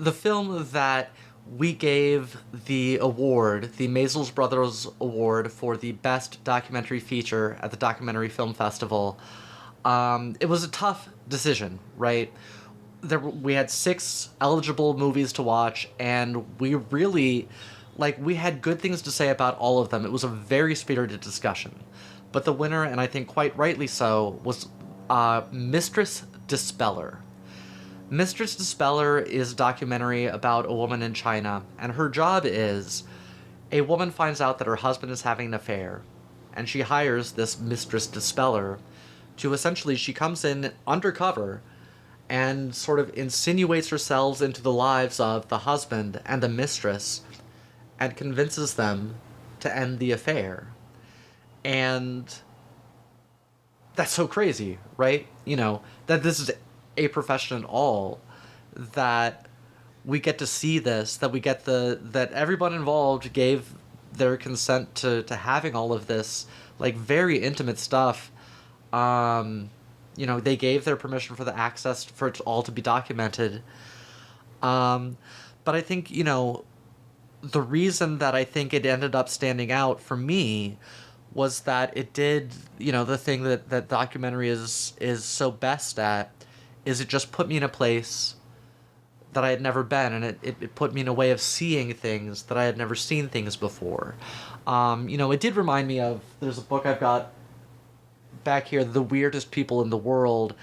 the film that we gave the award, the Maysles Brothers Award for the best documentary feature at the Documentary Film Festival, it was a tough decision, right? We had 6 eligible movies to watch, and we really, we had good things to say about all of them. It was a very spirited discussion. But the winner, and I think quite rightly so, was Mistress Dispeller. Mistress Dispeller is a documentary about a woman in China, and her job is a woman finds out that her husband is having an affair, and she hires this Mistress Dispeller to essentially, she comes in undercover and sort of insinuates herself into the lives of the husband and the mistress and convinces them to end the affair. And that's so crazy, right? That this is a profession at all, that we get to see this, that we get that everyone involved gave their consent to having all of this, very intimate stuff. They gave their permission for the access for it all to be documented. But I think, the reason that I think it ended up standing out for me was that it did, the thing that documentary is so best at, is it just put me in a place that I had never been, and it put me in a way of seeing things that I had never seen things before. It did remind me of, there's a book I've got back here, The Weirdest People in the World,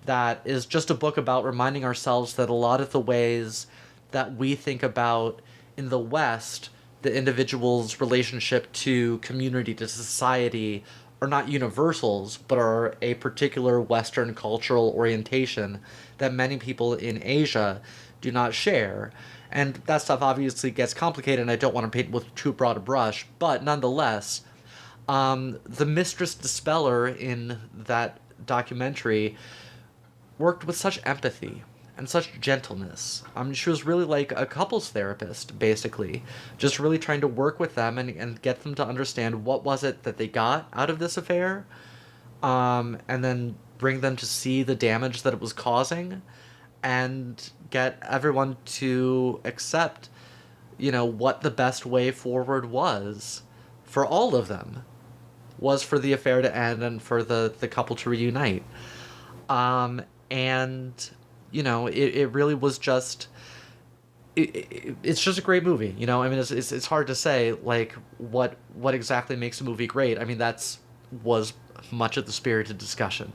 that is just a book about reminding ourselves that a lot of the ways that we think about in the West the individual's relationship to community, to society, are not universals, but are a particular Western cultural orientation that many people in Asia do not share. And that stuff obviously gets complicated, and I don't want to paint with too broad a brush, but nonetheless, the Mistress Dispeller in that documentary worked with such empathy and such gentleness. She was really like a couples therapist, basically, just really trying to work with them and get them to understand what was it that they got out of this affair, and then bring them to see the damage that it was causing, and get everyone to accept, what the best way forward was for all of them, was for the affair to end and for the couple to reunite. It really was just, it's just a great movie. It's hard to say, what exactly makes a movie great. That's was much of the spirited discussion.